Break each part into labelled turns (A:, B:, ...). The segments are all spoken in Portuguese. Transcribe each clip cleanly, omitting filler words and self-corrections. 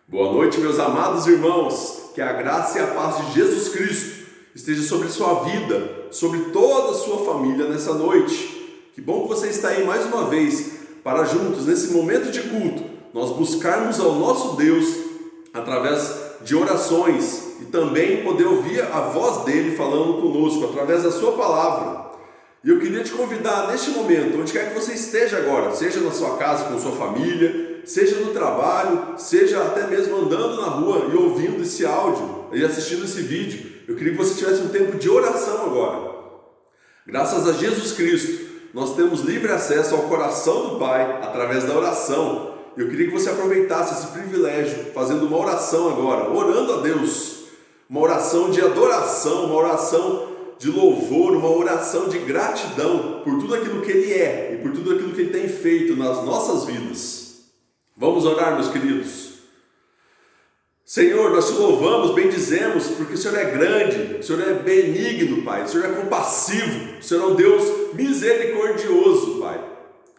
A: Boa noite, meus amados irmãos, que a graça e a paz de Jesus Cristo esteja sobre sua vida, sobre toda a sua família nessa noite. Que bom que você está aí mais uma vez para juntos, nesse momento de culto, nós buscarmos ao nosso Deus através de orações e também poder ouvir a voz dele falando conosco através da sua palavra. E eu queria te convidar neste momento, onde quer que você esteja agora, seja na sua casa com sua família, seja no trabalho, seja até mesmo andando na rua e ouvindo esse áudio e assistindo esse vídeo, eu queria que você tivesse um tempo de oração agora. Graças a Jesus Cristo, nós temos livre acesso ao coração do Pai através da oração. Eu queria que você aproveitasse esse privilégio, fazendo uma oração agora, orando a Deus, uma oração de adoração, uma oração de louvor, uma oração de gratidão por tudo aquilo que Ele é e por tudo aquilo que Ele tem feito nas nossas vidas. Vamos orar, meus queridos. Senhor, nós te louvamos, bendizemos, porque o Senhor é grande, o Senhor é benigno, Pai, o Senhor é compassivo, o Senhor é um Deus misericordioso, Pai.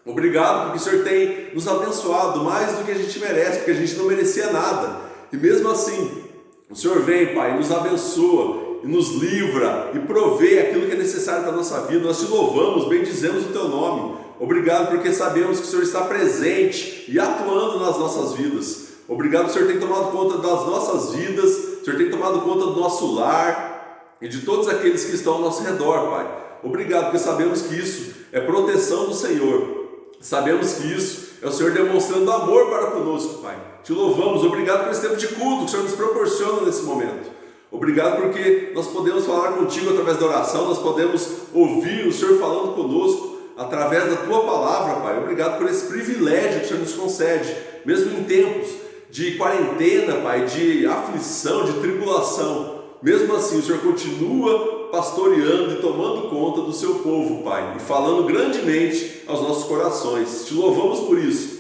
A: Obrigado porque o Senhor tem nos abençoado mais do que a gente merece, porque a gente não merecia nada. E mesmo assim, o Senhor vem, Pai, nos abençoa e nos livra e provê aquilo que é necessário para a nossa vida. Nós te louvamos, bendizemos o Teu nome. Obrigado porque sabemos que o Senhor está presente e atuando nas nossas vidas. Obrigado que o Senhor tem tomado conta das nossas vidas, o Senhor tem tomado conta do nosso lar e de todos aqueles que estão ao nosso redor, Pai. Obrigado porque sabemos que isso é proteção do Senhor. Sabemos que isso é o Senhor demonstrando amor para conosco, Pai. Te louvamos, obrigado por esse tempo de culto que o Senhor nos proporciona nesse momento. Obrigado porque nós podemos falar contigo através da oração, nós podemos ouvir o Senhor falando conosco através da Tua palavra, Pai. Obrigado por esse privilégio que o Senhor nos concede, mesmo em tempos de quarentena, Pai, de aflição, de tribulação. Mesmo assim, o Senhor continua pastoreando e tomando conta do Seu povo, Pai, e falando grandemente aos nossos corações. Te louvamos por isso,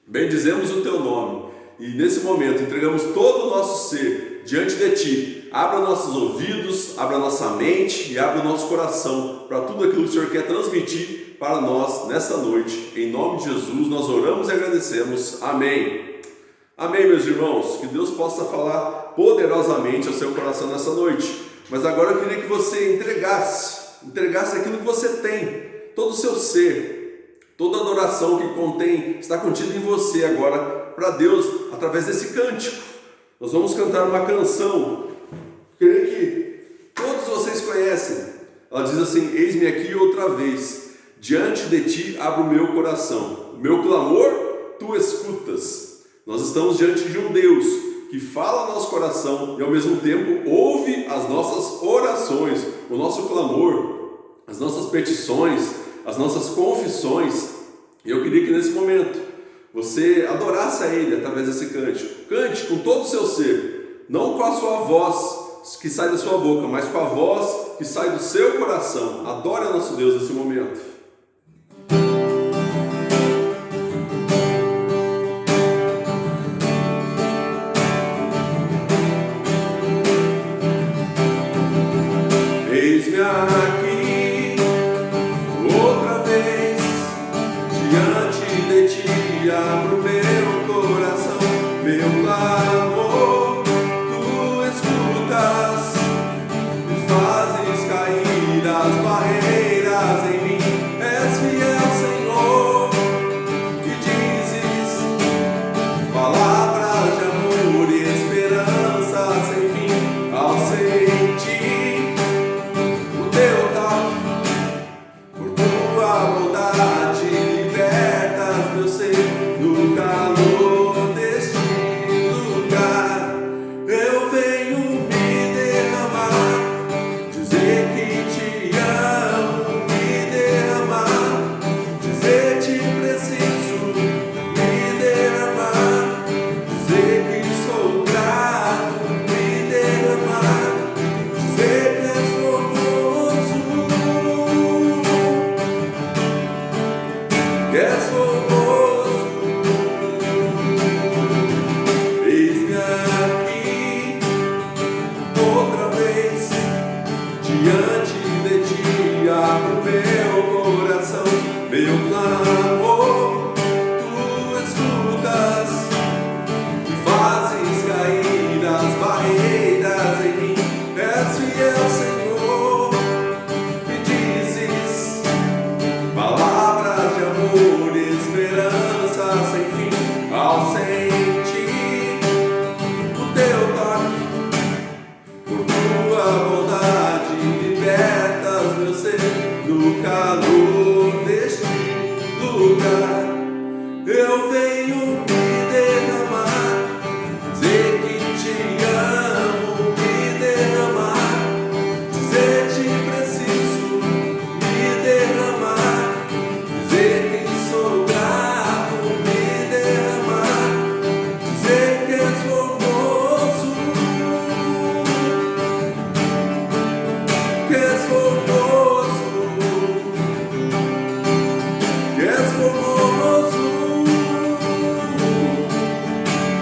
A: bendizemos o Teu nome e nesse momento entregamos todo o nosso ser diante de Ti. Abra nossos ouvidos, abra nossa mente e abra o nosso coração para tudo aquilo que o Senhor quer transmitir para nós nesta noite. Em nome de Jesus nós oramos e agradecemos. Amém. Amém, meus irmãos. Que Deus possa falar poderosamente ao seu coração nessa noite. Mas agora eu queria que você entregasse aquilo que você tem, todo o seu ser, toda a adoração que está contida em você agora para Deus através desse cântico. Nós vamos cantar uma canção, creio que todos vocês conhecem. Ela diz assim: eis-me aqui outra vez, diante de Ti abro o meu coração, o meu clamor Tu escutas. Nós estamos diante de um Deus que fala ao nosso coração e ao mesmo tempo ouve as nossas orações, o nosso clamor, as nossas petições, as nossas confissões. E eu queria que nesse momento você adorasse a Ele através desse cântico. Cante com todo o seu ser, não com a sua voz que sai da sua boca, mas com a voz que sai do seu coração. Adore a nosso Deus nesse momento. Eis-me aqui outra vez, diante de Ti abro meu coração, meu clamor Tu escutas, e fazes cair as barreiras em mim.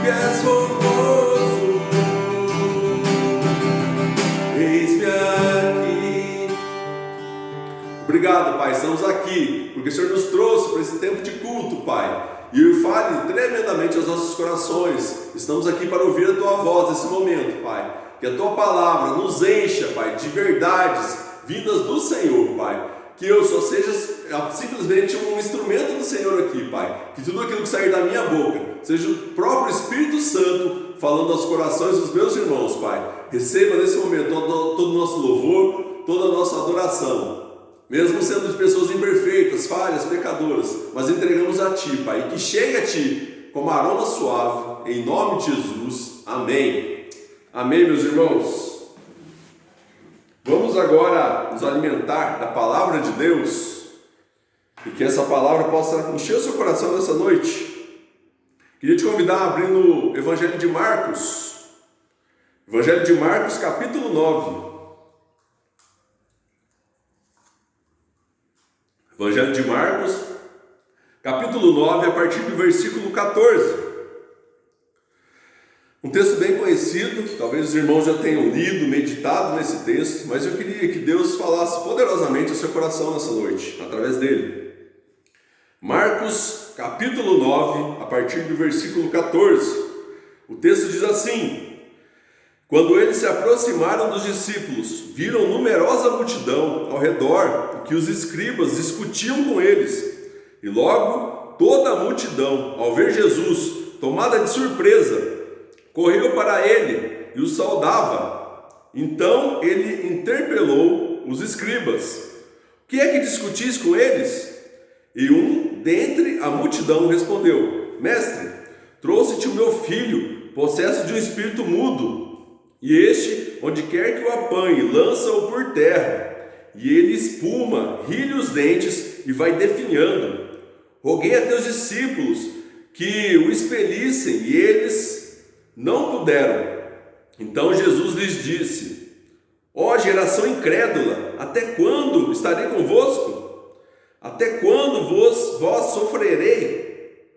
A: que és formoso, eis-me aqui. Obrigado, Pai, estamos aqui, porque o Senhor nos trouxe para esse tempo de culto, Pai. E fale tremendamente aos nossos corações. Estamos aqui para ouvir a Tua voz nesse momento, Pai. Que a Tua palavra nos encha, Pai, de verdades vindas do Senhor, Pai. Que eu só seja simplesmente um instrumento do Senhor aqui, Pai. Que tudo aquilo que sair da minha boca seja o próprio Espírito Santo falando aos corações dos meus irmãos, Pai. Receba nesse momento todo o nosso louvor, toda a nossa adoração. Mesmo sendo de pessoas imperfeitas, falhas, pecadoras, mas entregamos a Ti, Pai, e que chegue a Ti como aroma suave, em nome de Jesus. Amém. Amém, meus irmãos. Vamos agora nos alimentar da palavra de Deus e que essa palavra possa encher o seu coração nessa noite. Queria te convidar a abrir no Evangelho de Marcos. Evangelho de Marcos, capítulo 9. Evangelho de Marcos, capítulo 9, a partir do versículo 14. Um texto bem conhecido, talvez os irmãos já tenham lido, meditado nesse texto, mas eu queria que Deus falasse poderosamente ao seu coração nessa noite, através dele. Marcos, capítulo 9, a partir do versículo 14. O texto diz assim: quando eles se aproximaram dos discípulos, viram numerosa multidão ao redor, porque os escribas discutiam com eles. E logo toda a multidão, ao ver Jesus, tomada de surpresa, correu para ele e o saudava. Então ele interpelou os escribas: o que é que discutis com eles? E um dentre a multidão respondeu: mestre, trouxe-te o meu filho, possesso de um espírito mudo. E este, onde quer que o apanhe, lança-o por terra, e ele espuma, rilha os dentes e vai definhando. Roguei a teus discípulos que o expelissem, e eles não puderam. Então Jesus lhes disse: ó geração incrédula, até quando estarei convosco? Até quando vós sofrerei?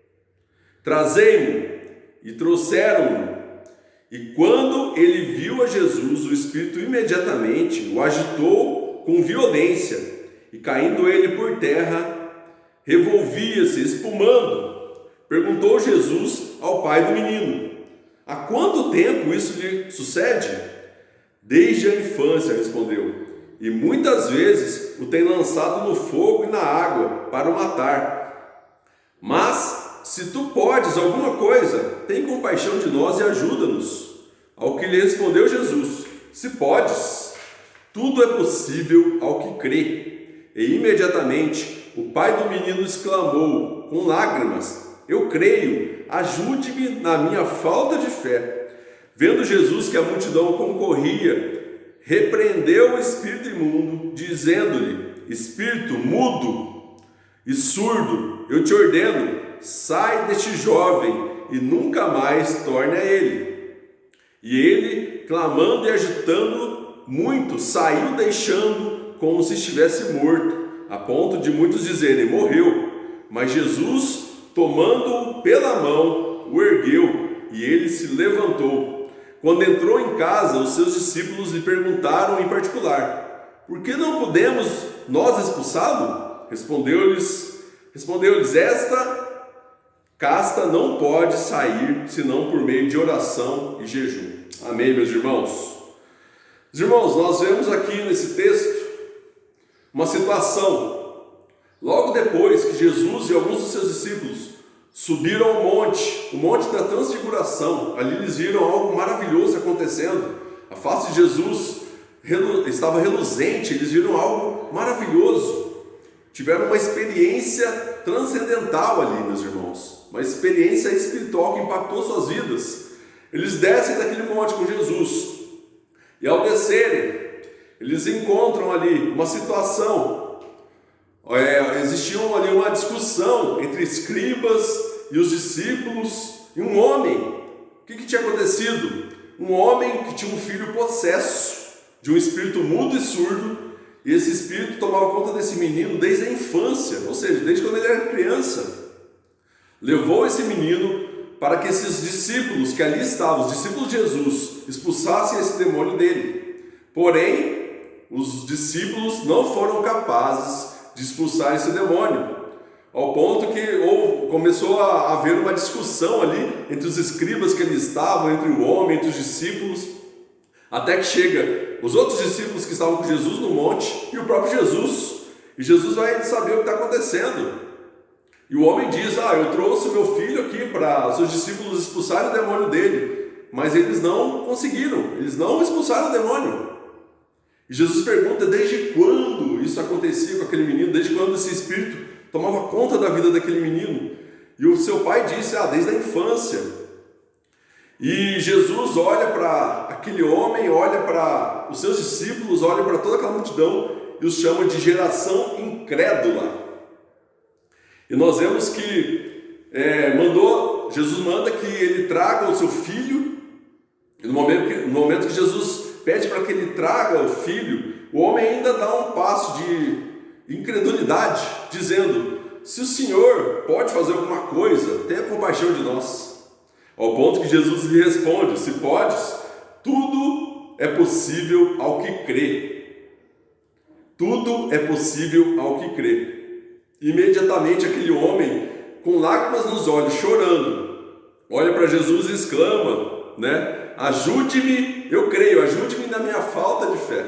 A: Trazei-mo. E trouxeram-no. E quando ele viu a Jesus, o Espírito imediatamente o agitou com violência, e caindo ele por terra, revolvia-se, espumando. Perguntou Jesus ao pai do menino: há quanto tempo isso lhe sucede? Desde a infância, respondeu, e muitas vezes o tem lançado no fogo e na água para o matar. Mas se tu podes alguma coisa, tem compaixão de nós e ajuda-nos. Ao que lhe respondeu Jesus: se podes, tudo é possível ao que crê. E imediatamente o pai do menino exclamou com lágrimas: eu creio, ajude-me na minha falta de fé. Vendo Jesus que a multidão concorria, repreendeu o espírito imundo, dizendo-lhe: espírito mudo e surdo, eu te ordeno, sai deste jovem e nunca mais torne a ele. E ele, clamando e agitando muito, saiu deixando como se estivesse morto, a ponto de muitos dizerem: morreu. Mas Jesus, tomando-o pela mão, o ergueu, e ele se levantou. Quando entrou em casa, os seus discípulos lhe perguntaram em particular: por que não podemos nós expulsá-lo? Respondeu-lhes: esta casta não pode sair senão por meio de oração e jejum. Amém, meus irmãos? Os irmãos, nós vemos aqui nesse texto uma situação. Logo depois que Jesus e alguns dos seus discípulos subiram ao monte, o monte da transfiguração, ali eles viram algo maravilhoso acontecendo. A face de Jesus estava reluzente, eles viram algo maravilhoso. Tiveram uma experiência transcendental ali, meus irmãos, uma experiência espiritual que impactou suas vidas. Eles descem daquele monte com Jesus, e ao descerem, eles encontram ali uma situação. Existia ali uma discussão entre escribas e os discípulos e um homem. O que tinha acontecido? Um homem que tinha um filho possesso de um espírito mudo e surdo, e esse espírito tomava conta desse menino desde a infância, ou seja, desde quando ele era criança. Levou esse menino para que esses discípulos que ali estavam, os discípulos de Jesus, expulsassem esse demônio dele. Porém, os discípulos não foram capazes de expulsar esse demônio, ao ponto que começou a haver uma discussão ali entre os escribas que ali estavam, entre o homem, entre os discípulos, até que chega os outros discípulos que estavam com Jesus no monte e o próprio Jesus. E Jesus vai saber o que está acontecendo. E o homem diz: eu trouxe meu filho aqui para os seus discípulos expulsarem o demônio dele, mas eles não conseguiram, eles não expulsaram o demônio. E Jesus pergunta desde quando isso acontecia com aquele menino, desde quando esse espírito tomava conta da vida daquele menino. E o seu pai disse: desde a infância. E Jesus olha para aquele homem, olha para os seus discípulos, olha para toda aquela multidão e os chama de geração incrédula. E nós vemos que Jesus manda que ele traga o seu filho. E no momento que Jesus pede para que ele traga o filho, o homem ainda dá um passo de incredulidade, dizendo: se o Senhor pode fazer alguma coisa, tenha compaixão de nós. Ao ponto que Jesus lhe responde: se podes, tudo é possível ao que crê. Tudo é possível ao que crê. Imediatamente aquele homem, com lágrimas nos olhos, chorando, olha para Jesus e exclama, ajude-me, eu creio, ajude-me na minha falta de fé.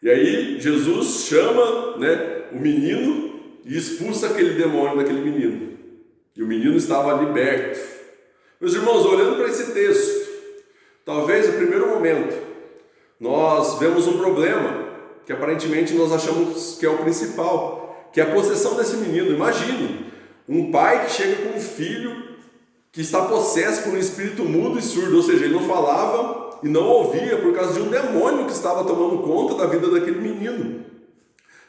A: E aí Jesus chama o menino e expulsa aquele demônio daquele menino. E o menino estava liberto. Meus irmãos, olhando para esse texto, talvez no primeiro momento nós vemos um problema que aparentemente nós achamos que é o principal, que é a possessão desse menino. Imagine um pai que chega com um filho que está possesso por um espírito mudo e surdo, ou seja, ele não falava e não ouvia por causa de um demônio que estava tomando conta da vida daquele menino.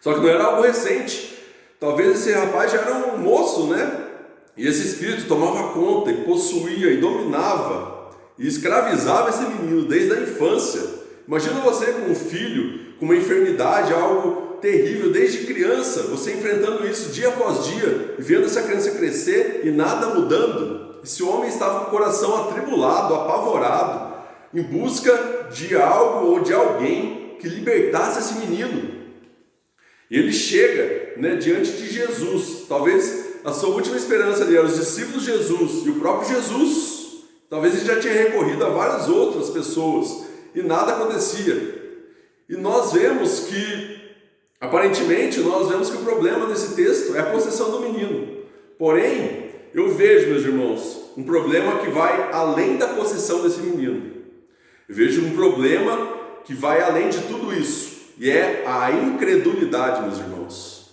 A: Só que não era algo recente. Talvez esse rapaz já era um moço, E esse espírito tomava conta e possuía e dominava e escravizava esse menino desde a infância. Imagina você com um filho, com uma enfermidade, algo terrível desde criança, você enfrentando isso dia após dia e vendo essa criança crescer e nada mudando. Esse homem estava com o coração atribulado, apavorado, em busca de algo ou de alguém que libertasse esse menino. E ele chega diante de Jesus. Talvez a sua última esperança ali era os discípulos de Jesus e o próprio Jesus. Talvez ele já tinha recorrido a várias outras pessoas e nada acontecia. E nós vemos que, aparentemente, o problema desse texto é a possessão do menino. Porém, eu vejo, meus irmãos, um problema que vai além da possessão desse menino. Eu vejo um problema que vai além de tudo isso, e é a incredulidade, meus irmãos.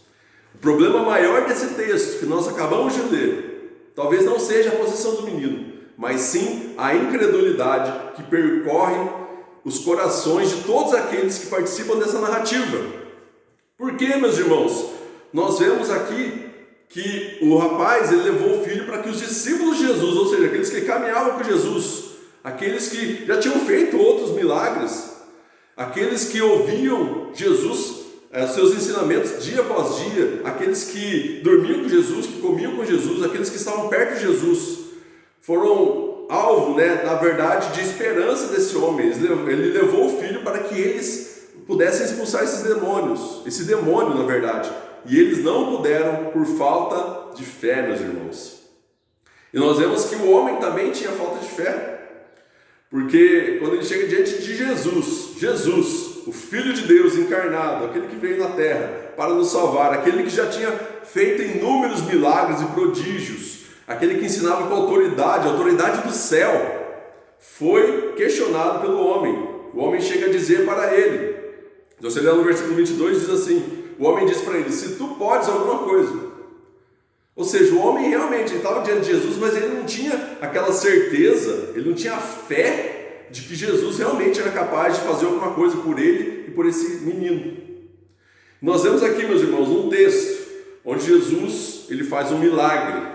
A: O problema maior desse texto que nós acabamos de ler, talvez não seja a possessão do menino, mas sim a incredulidade que percorre os corações de todos aqueles que participam dessa narrativa. Por quê, meus irmãos? Nós vemos aqui que o rapaz ele levou o filho para que os discípulos de Jesus, ou seja, aqueles que caminhavam com Jesus, aqueles que já tinham feito outros milagres, aqueles que ouviam Jesus, seus ensinamentos dia após dia, aqueles que dormiam com Jesus, que comiam com Jesus, aqueles que estavam perto de Jesus, foram alvo, na verdade, de esperança desse homem. Ele levou o filho para que eles pudessem expulsar esse demônio, na verdade. E eles não puderam por falta de fé, meus irmãos. E nós vemos que o homem também tinha falta de fé. Porque quando ele chega diante de Jesus, o Filho de Deus encarnado, aquele que veio na terra para nos salvar, aquele que já tinha feito inúmeros milagres e prodígios, aquele que ensinava com autoridade, a autoridade do céu, foi questionado pelo homem. O homem chega a dizer para ele, se você ler no versículo 22, diz assim, o homem diz para ele, se tu podes alguma coisa. Ou seja, o homem realmente estava diante de Jesus, mas ele não tinha aquela certeza, ele não tinha a fé de que Jesus realmente era capaz de fazer alguma coisa por ele e por esse menino. Nós vemos aqui, meus irmãos, um texto onde Jesus ele faz um milagre.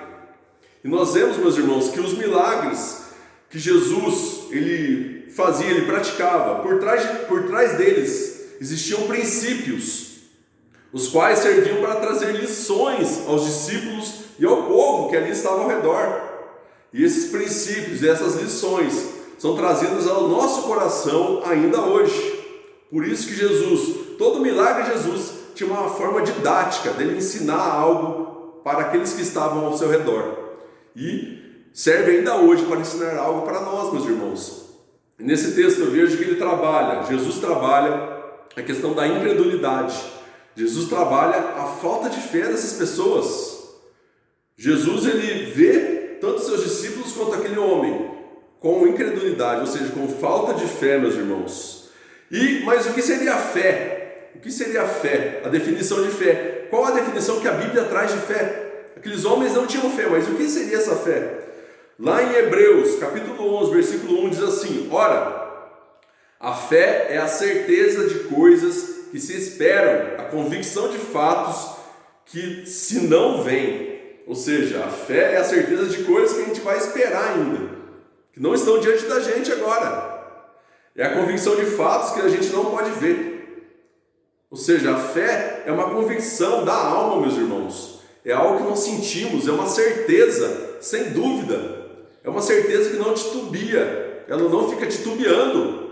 A: E nós vemos, meus irmãos, que os milagres que Jesus ele fazia, ele praticava, por trás deles existiam princípios, os quais serviam para trazer lições aos discípulos e ao povo que ali estava ao redor. E esses princípios e essas lições são trazidas ao nosso coração ainda hoje. Por isso que Jesus, todo milagre de Jesus, tinha uma forma didática dele ensinar algo para aqueles que estavam ao seu redor. E serve ainda hoje para ensinar algo para nós, meus irmãos. E nesse texto eu vejo que Jesus trabalha a questão da incredulidade. Jesus trabalha a falta de fé dessas pessoas. Jesus, ele vê tanto seus discípulos quanto aquele homem com incredulidade, ou seja, com falta de fé, meus irmãos. Mas o que seria a fé? O que seria a fé? A definição de fé. Qual a definição que a Bíblia traz de fé? Aqueles homens não tinham fé, mas o que seria essa fé? Lá em Hebreus, capítulo 11, versículo 1, diz assim: ora, a fé é a certeza de coisas que se esperam, a convicção de fatos que se não veem. Ou seja, a fé é a certeza de coisas que a gente vai esperar ainda, que não estão diante da gente agora. É a convicção de fatos que a gente não pode ver. Ou seja, a fé é uma convicção da alma, meus irmãos. É algo que nós sentimos, é uma certeza, sem dúvida. É uma certeza que não titubia, ela não fica titubeando.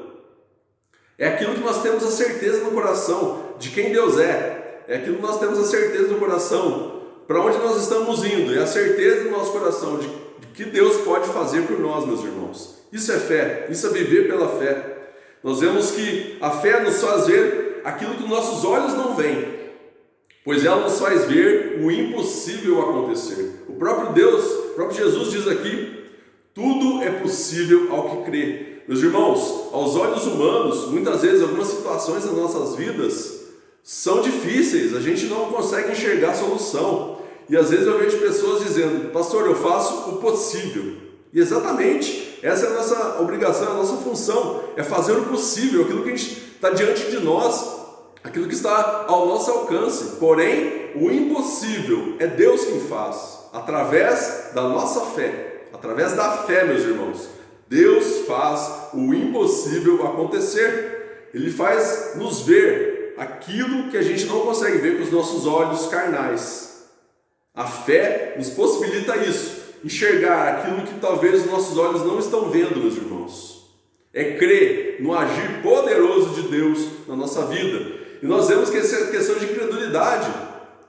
A: É aquilo que nós temos a certeza no coração de quem Deus é. É aquilo que nós temos a certeza no coração para onde nós estamos indo. É a certeza no nosso coração de que Deus pode fazer por nós, meus irmãos. Isso é fé, isso é viver pela fé. Nós vemos que a fé nos faz ver aquilo que nossos olhos não veem, pois ela nos faz ver o impossível acontecer. O próprio Deus, o próprio Jesus diz aqui: tudo é possível ao que crê. Meus irmãos, aos olhos humanos, muitas vezes algumas situações das nossas vidas são difíceis, a gente não consegue enxergar a solução. E às vezes eu vejo pessoas dizendo: pastor, eu faço o possível. E exatamente, essa é a nossa obrigação, a nossa função, é fazer o possível, aquilo que está diante de nós, aquilo que está ao nosso alcance. Porém, o impossível é Deus quem faz, através da nossa fé, através da fé, meus irmãos. Deus faz o impossível acontecer. Ele faz nos ver aquilo que a gente não consegue ver com os nossos olhos carnais. A fé nos possibilita isso, enxergar aquilo que talvez os nossos olhos não estão vendo, meus irmãos. É crer no agir poderoso de Deus na nossa vida. E nós vemos que essa questão de incredulidade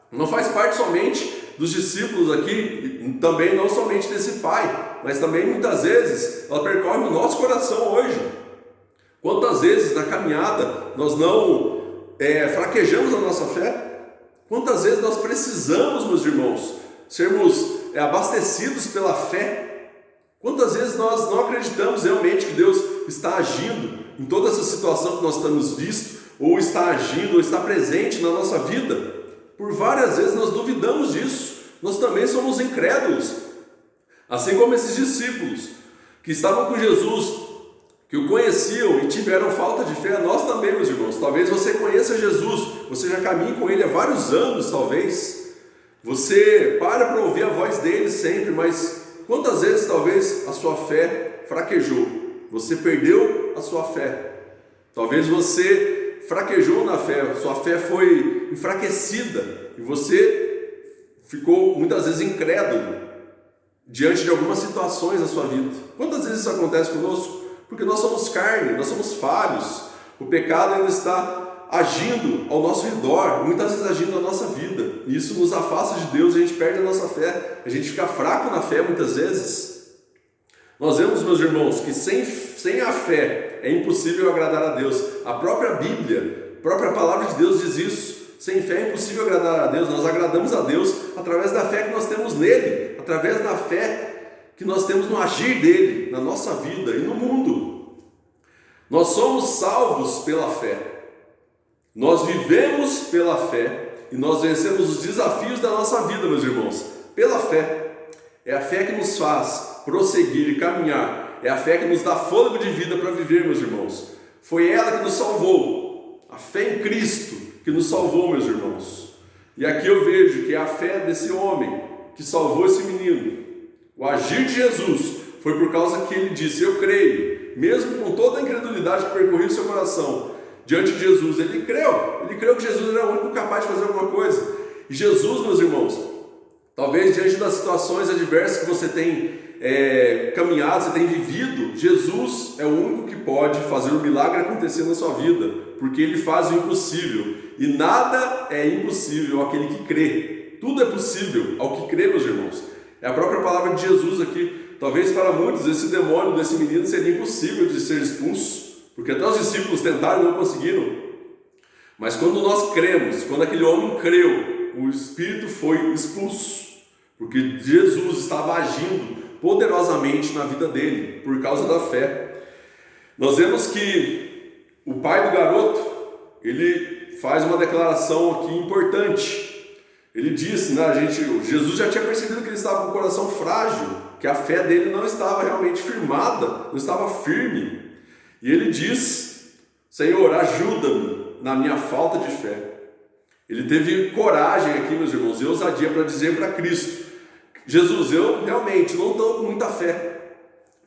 A: não faz parte somente dos discípulos aqui, também não somente desse pai, mas também muitas vezes ela percorre o nosso coração hoje. Quantas vezes na caminhada nós não fraquejamos a nossa fé? Quantas vezes nós precisamos, meus irmãos, sermos abastecidos pela fé? Quantas vezes nós não acreditamos realmente que Deus está agindo em toda essa situação que nós estamos visto, ou está agindo, ou está presente na nossa vida? Por várias vezes nós duvidamos disso, nós também somos incrédulos, assim como esses discípulos que estavam com Jesus, que o conheciam e tiveram falta de fé. Nós também, meus irmãos. Talvez você conheça Jesus, você já caminhe com Ele há vários anos, talvez, você para ouvir a voz dele sempre, mas quantas vezes talvez a sua fé fraquejou, você perdeu a sua fé, talvez você fraquejou na fé, sua fé foi enfraquecida e você ficou muitas vezes incrédulo diante de algumas situações da sua vida. Quantas vezes isso acontece conosco? Porque nós somos carne, nós somos falhos, o pecado ainda está agindo ao nosso redor, muitas vezes agindo na nossa vida, e isso nos afasta de Deus, a gente perde a nossa fé, a gente fica fraco na fé muitas vezes. Nós vemos, meus irmãos, que sem a fé é impossível agradar a Deus. A própria Bíblia, a própria palavra de Deus diz isso. Sem fé é impossível agradar a Deus. Nós agradamos a Deus através da fé que nós temos nele, através da fé que nós temos no agir dele, na nossa vida e no mundo. Nós somos salvos pela fé, nós vivemos pela fé e nós vencemos os desafios da nossa vida, meus irmãos, pela fé. É a fé que nos faz prosseguir e caminhar, é a fé que nos dá fôlego de vida para viver, meus irmãos. Foi ela que nos salvou, a fé em Cristo que nos salvou, meus irmãos. E aqui eu vejo que é a fé desse homem que salvou esse menino. O agir de Jesus foi por causa que ele disse: eu creio, mesmo com toda a incredulidade que percorria o seu coração diante de Jesus. Ele creu que Jesus era o único capaz de fazer alguma coisa. E Jesus, meus irmãos, talvez diante das situações adversas que você tem caminhado, você tem vivido, Jesus é o único que pode fazer o milagre acontecer na sua vida, porque Ele faz o impossível, e nada é impossível àquele que crê. Tudo é possível ao que crê, meus irmãos. É a própria palavra de Jesus aqui. Talvez para muitos esse demônio desse menino seria impossível de ser expulso, porque até os discípulos tentaram e não conseguiram. Mas quando nós cremos, quando aquele homem creu, o espírito foi expulso, porque Jesus estava agindo poderosamente na vida dele, por causa da fé. Nós vemos que o pai do garoto, ele faz uma declaração aqui importante. Ele disse, Jesus já tinha percebido que ele estava com o coração frágil, que a fé dele não estava realmente firmada, não estava firme. E ele diz: Senhor, ajuda-me na minha falta de fé. Ele teve coragem aqui, meus irmãos, e ousadia para dizer para Cristo: Jesus, eu realmente não estou com muita fé,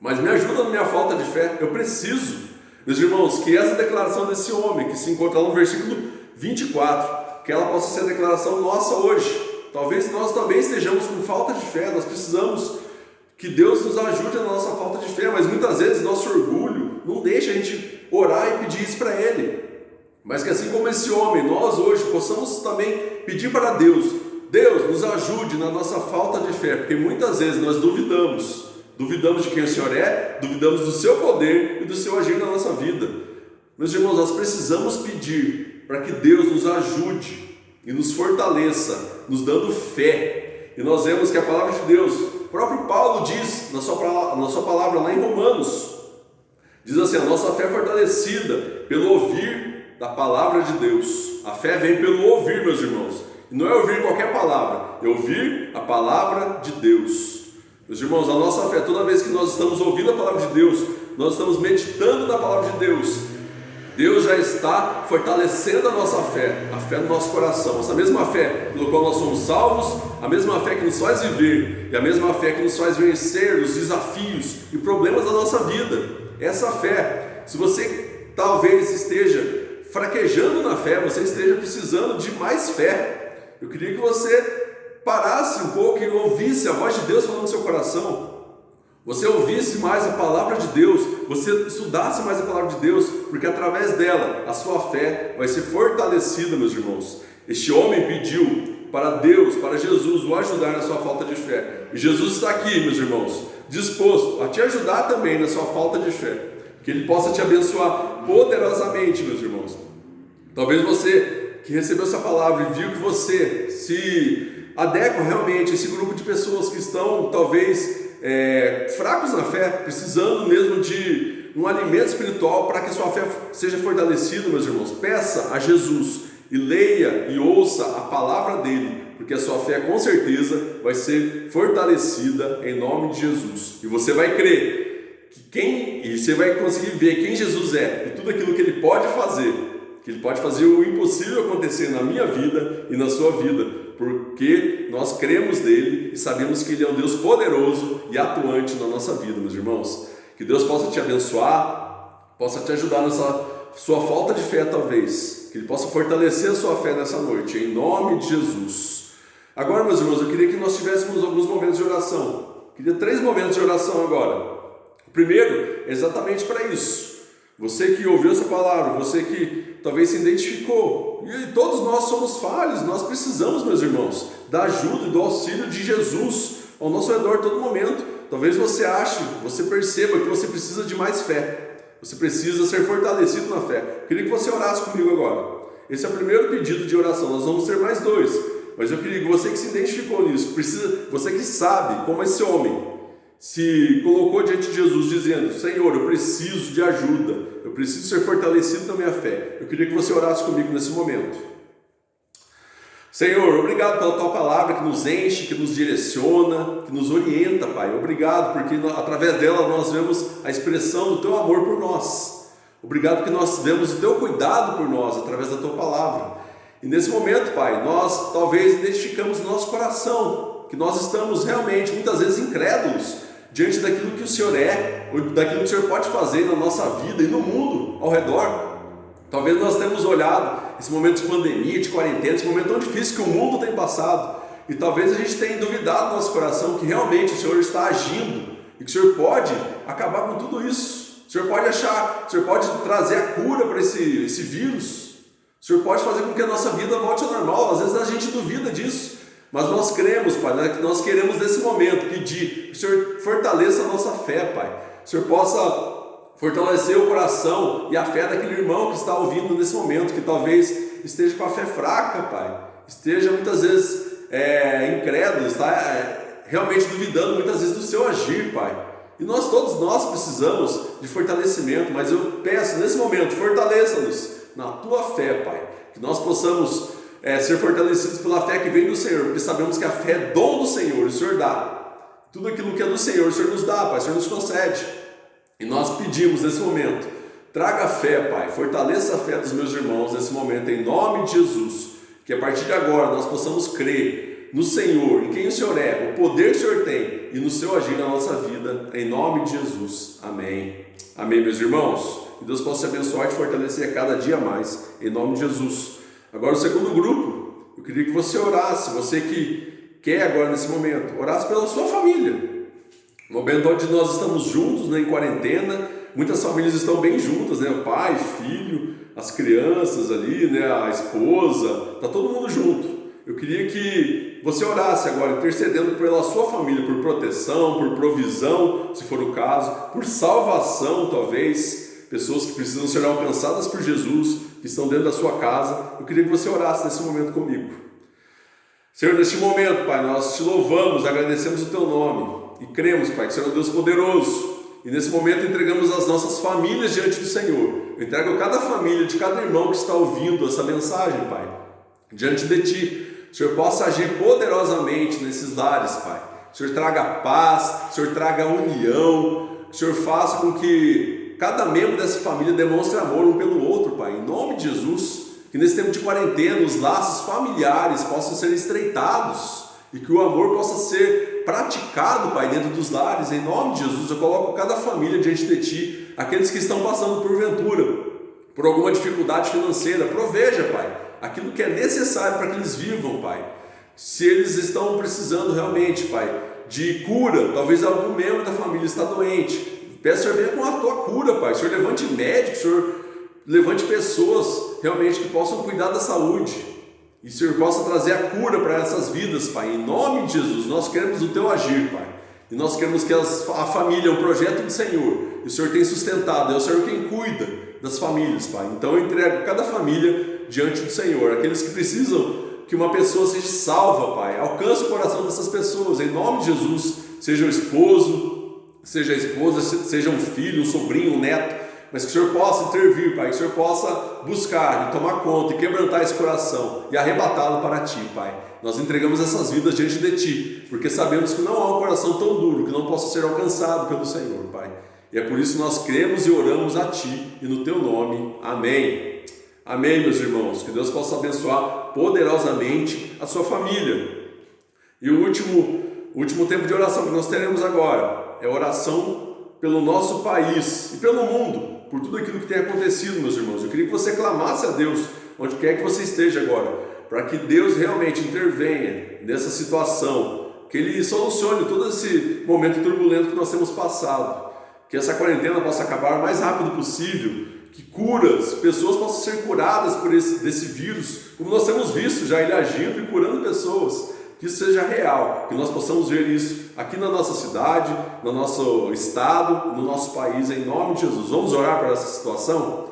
A: mas me ajuda na minha falta de fé, eu preciso. Meus irmãos, que essa declaração desse homem, que se encontra lá no versículo 24, que ela possa ser a declaração nossa hoje. Talvez nós também estejamos com falta de fé, nós precisamos que Deus nos ajude na nossa falta de fé, mas muitas vezes nosso orgulho não deixa a gente orar e pedir isso para Ele. Mas que assim como esse homem, nós hoje possamos também pedir para Deus: Deus, nos ajude na nossa falta de fé, porque muitas vezes nós duvidamos de quem o Senhor é, duvidamos do seu poder e do seu agir na nossa vida. Meus irmãos, nós precisamos pedir para que Deus nos ajude e nos fortaleça, nos dando fé. E nós vemos que a palavra de Deus, o próprio Paulo diz na sua palavra lá em Romanos, diz assim: a nossa fé é fortalecida pelo ouvir da palavra de Deus. A fé vem pelo ouvir, meus irmãos. E não é ouvir qualquer palavra, é ouvir a palavra de Deus. Meus irmãos, a nossa fé, toda vez que nós estamos ouvindo a palavra de Deus, nós estamos meditando na palavra de Deus, Deus já está fortalecendo a nossa fé, a fé no nosso coração. Essa mesma fé pelo qual nós somos salvos, a mesma fé que nos faz viver, e a mesma fé que nos faz vencer os desafios e problemas da nossa vida. Essa fé, se você talvez esteja fraquejando na fé, você esteja precisando de mais fé, eu queria que você parasse um pouco e ouvisse a voz de Deus falando no seu coração. Você ouvisse mais a palavra de Deus, você estudasse mais a palavra de Deus, porque através dela a sua fé vai ser fortalecida, meus irmãos. Este homem pediu para Deus, para Jesus, o ajudar na sua falta de fé. E Jesus está aqui, meus irmãos, disposto a te ajudar também na sua falta de fé. Que Ele possa te abençoar poderosamente, meus irmãos. Talvez você que recebeu essa palavra e viu que você se adequa realmente a esse grupo de pessoas que estão talvez fracos na fé, precisando mesmo de um alimento espiritual para que sua fé seja fortalecida, meus irmãos. Peça a Jesus e leia e ouça a palavra dele, porque a sua fé com certeza vai ser fortalecida em nome de Jesus. E você vai crer e você vai conseguir ver quem Jesus é e tudo aquilo que Ele pode fazer, que Ele pode fazer o impossível acontecer na minha vida e na sua vida, porque nós cremos nele e sabemos que Ele é um Deus poderoso e atuante na nossa vida, meus irmãos. Que Deus possa te abençoar, possa te ajudar nessa sua falta de fé talvez, que Ele possa fortalecer a sua fé nessa noite, em nome de Jesus. Agora, meus irmãos, eu queria que nós tivéssemos alguns momentos de oração. Eu queria 3 momentos de oração agora. O primeiro é exatamente para isso. Você que ouviu essa palavra, você que talvez se identificou, e todos nós somos falhos, nós precisamos, meus irmãos, da ajuda e do auxílio de Jesus ao nosso redor a todo momento. Talvez você perceba que você precisa de mais fé, você precisa ser fortalecido na fé. Eu queria que você orasse comigo agora. Esse é o primeiro pedido de oração, nós vamos ter mais 2, mas eu queria que você que se identificou nisso, você que sabe como esse homem se colocou diante de Jesus dizendo: Senhor, eu preciso de ajuda, eu preciso ser fortalecido na minha fé. Eu queria que você orasse comigo nesse momento. Senhor, obrigado pela Tua palavra que nos enche, que nos direciona, que nos orienta, Pai. Obrigado porque através dela nós vemos a expressão do Teu amor por nós. Obrigado porque nós vemos o Teu cuidado por nós através da Tua palavra. E nesse momento, Pai, nós talvez identificamos no nosso coração que nós estamos realmente muitas vezes incrédulos diante daquilo que o Senhor é, ou daquilo que o Senhor pode fazer na nossa vida e no mundo ao redor. Talvez nós tenhamos olhado esse momento de pandemia, de quarentena, esse momento tão difícil que o mundo tem passado, e talvez a gente tenha duvidado no nosso coração que realmente o Senhor está agindo e que o Senhor pode acabar com tudo isso. O Senhor pode trazer a cura para esse vírus. O Senhor pode fazer com que a nossa vida volte ao normal. Às vezes a gente duvida disso, mas nós cremos, Pai, né? Que nós queremos nesse momento pedir que o Senhor fortaleça a nossa fé, Pai. Que o Senhor possa fortalecer o coração e a fé daquele irmão que está ouvindo nesse momento, que talvez esteja com a fé fraca, Pai. Esteja muitas vezes incrédulo, está realmente duvidando muitas vezes do seu agir, Pai. E todos nós precisamos de fortalecimento, mas eu peço nesse momento, fortaleça-nos na Tua fé, Pai. Que nós possamos ser fortalecidos pela fé que vem do Senhor, porque sabemos que a fé é dom do Senhor, o Senhor dá. Tudo aquilo que é do Senhor, o Senhor nos dá, Pai, o Senhor nos concede. E nós pedimos nesse momento, traga fé, Pai, fortaleça a fé dos meus irmãos nesse momento, em nome de Jesus. Que a partir de agora nós possamos crer no Senhor, em quem o Senhor é, o poder que o Senhor tem e no seu agir na nossa vida, em nome de Jesus. Amém. Amém, meus irmãos. Que Deus possa te abençoar e te fortalecer a cada dia mais, em nome de Jesus. Agora o segundo grupo, eu queria que você orasse, você que quer agora nesse momento, orasse pela sua família. No momento onde nós estamos juntos, né, em quarentena, muitas famílias estão bem juntas, né, o pai, filho, as crianças ali, né, a esposa, está todo mundo junto. Eu queria que você orasse agora, intercedendo pela sua família, por proteção, por provisão, se for o caso, por salvação talvez, pessoas que precisam ser alcançadas por Jesus, que estão dentro da sua casa. Eu queria que você orasse nesse momento comigo. Senhor, neste momento, Pai, nós te louvamos, agradecemos o Teu nome e cremos, Pai, que o Senhor é um Deus poderoso. E nesse momento entregamos as nossas famílias diante do Senhor. Eu entrego cada família, de cada irmão que está ouvindo essa mensagem, Pai, diante de Ti. O Senhor possa agir poderosamente nesses lares, Pai. O Senhor traga paz, o Senhor traga união, o Senhor faça com que cada membro dessa família demonstre amor um pelo outro, Pai, em nome de Jesus. Que nesse tempo de quarentena os laços familiares possam ser estreitados e que o amor possa ser praticado, Pai, dentro dos lares, em nome de Jesus. Eu coloco cada família diante de Ti, aqueles que estão passando porventura, por alguma dificuldade financeira, proveja, Pai, aquilo que é necessário para que eles vivam, Pai. Se eles estão precisando realmente, Pai, de cura, talvez algum membro da família está doente, peço, Senhor, venha com a Tua cura, Pai. O Senhor levante médicos, Senhor levante pessoas realmente que possam cuidar da saúde e o Senhor possa trazer a cura para essas vidas, Pai, em nome de Jesus. Nós queremos o Teu agir, Pai, e nós queremos que a família é um projeto do Senhor e o Senhor tem sustentado, é o Senhor quem cuida das famílias, Pai. Então eu entrego cada família diante do Senhor, aqueles que precisam que uma pessoa seja salva, Pai, alcance o coração dessas pessoas, em nome de Jesus, seja o esposo, seja a esposa, seja um filho, um sobrinho, um neto, mas que o Senhor possa intervir, Pai, que o Senhor possa buscar e tomar conta e quebrantar esse coração e arrebatá-lo para Ti, Pai. Nós entregamos essas vidas diante de Ti, porque sabemos que não há um coração tão duro que não possa ser alcançado pelo Senhor, Pai. E é por isso que nós cremos e oramos a Ti e no Teu nome. Amém. Amém, meus irmãos. Que Deus possa abençoar poderosamente a sua família. E o último tempo de oração que nós teremos agora é oração pelo nosso país e pelo mundo, por tudo aquilo que tem acontecido, meus irmãos. Eu queria que você clamasse a Deus, onde quer que você esteja agora, para que Deus realmente intervenha nessa situação, que Ele solucione todo esse momento turbulento que nós temos passado, que essa quarentena possa acabar o mais rápido possível, que pessoas possam ser curadas desse vírus, como nós temos visto já ele agindo e curando pessoas, que isso seja real, que nós possamos ver isso aqui na nossa cidade, no nosso estado, no nosso país, em nome de Jesus. Vamos orar para essa situação?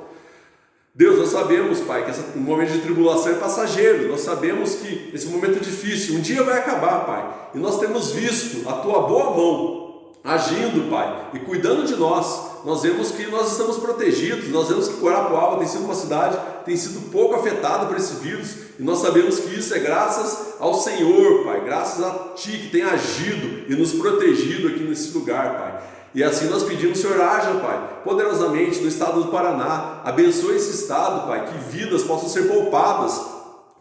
A: Deus, nós sabemos, Pai, que esse momento de tribulação é passageiro, nós sabemos que esse momento é difícil, um dia vai acabar, Pai, e nós temos visto a Tua boa mão agindo, Pai, e cuidando de nós. Nós vemos que nós estamos protegidos, nós vemos que Guarapuava tem sido uma cidade, tem sido pouco afetada por esse vírus, e nós sabemos que isso é graças ao Senhor, Pai, graças a Ti que tem agido e nos protegido aqui nesse lugar, Pai. E assim nós pedimos, Senhor, haja, Pai, poderosamente no estado do Paraná, abençoe esse estado, Pai, que vidas possam ser poupadas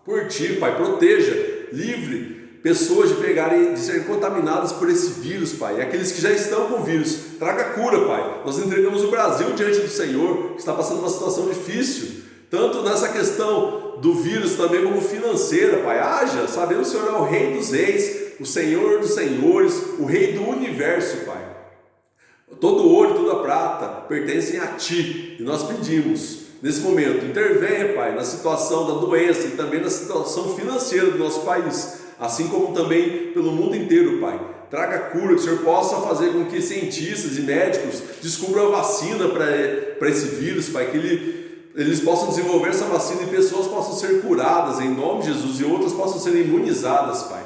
A: por Ti, Pai, proteja, livre pessoas de serem contaminadas por esse vírus, Pai, e aqueles que já estão com o vírus, traga cura, Pai. Nós entregamos o Brasil diante do Senhor, que está passando uma situação difícil, tanto nessa questão do vírus também como financeira, Pai. Haja, sabemos que o Senhor é o Rei dos Reis, o Senhor dos Senhores, o Rei do Universo, Pai. Todo ouro e toda prata pertencem a Ti, e nós pedimos, nesse momento, intervenha, Pai, na situação da doença e também na situação financeira do nosso país, assim como também pelo mundo inteiro, Pai. Traga cura, que o Senhor possa fazer com que cientistas e médicos descubram a vacina para esse vírus, Pai, que eles possam desenvolver essa vacina e pessoas possam ser curadas em nome de Jesus e outras possam ser imunizadas, Pai.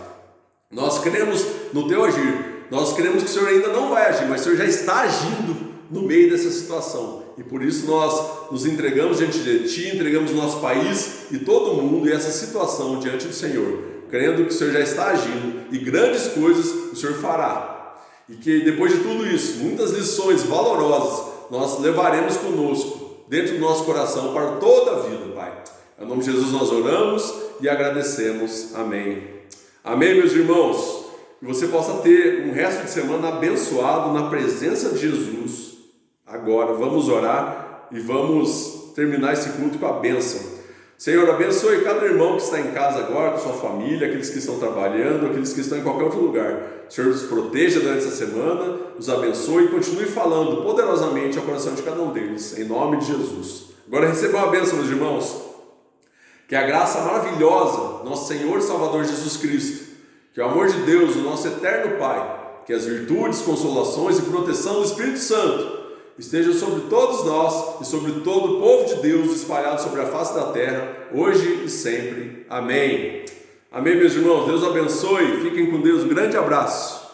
A: Nós cremos no Teu agir, nós cremos que o Senhor ainda não vai agir, mas o Senhor já está agindo no meio dessa situação. E por isso nós nos entregamos diante de Ti, entregamos o nosso país e todo mundo e essa situação diante do Senhor, crendo que o Senhor já está agindo e grandes coisas o Senhor fará. E que depois de tudo isso, muitas lições valorosas nós levaremos conosco, dentro do nosso coração, para toda a vida, Pai. Em nome de Jesus nós oramos e agradecemos. Amém. Amém, meus irmãos. Que você possa ter um resto de semana abençoado na presença de Jesus. Agora, vamos orar e vamos terminar esse culto com a bênção. Senhor, abençoe cada irmão que está em casa agora, com sua família, aqueles que estão trabalhando, aqueles que estão em qualquer outro lugar. Senhor, nos proteja durante essa semana, nos abençoe e continue falando poderosamente ao coração de cada um deles, em nome de Jesus. Agora recebam a bênção, meus irmãos. Que a graça maravilhosa do nosso Senhor e Salvador Jesus Cristo, que o amor de Deus, o nosso eterno Pai, que as virtudes, consolações e proteção do Espírito Santo estejam sobre todos nós e sobre todo o povo de Deus espalhado sobre a face da terra, hoje e sempre. Amém. Amém, meus irmãos. Deus abençoe. Fiquem com Deus. Um grande abraço.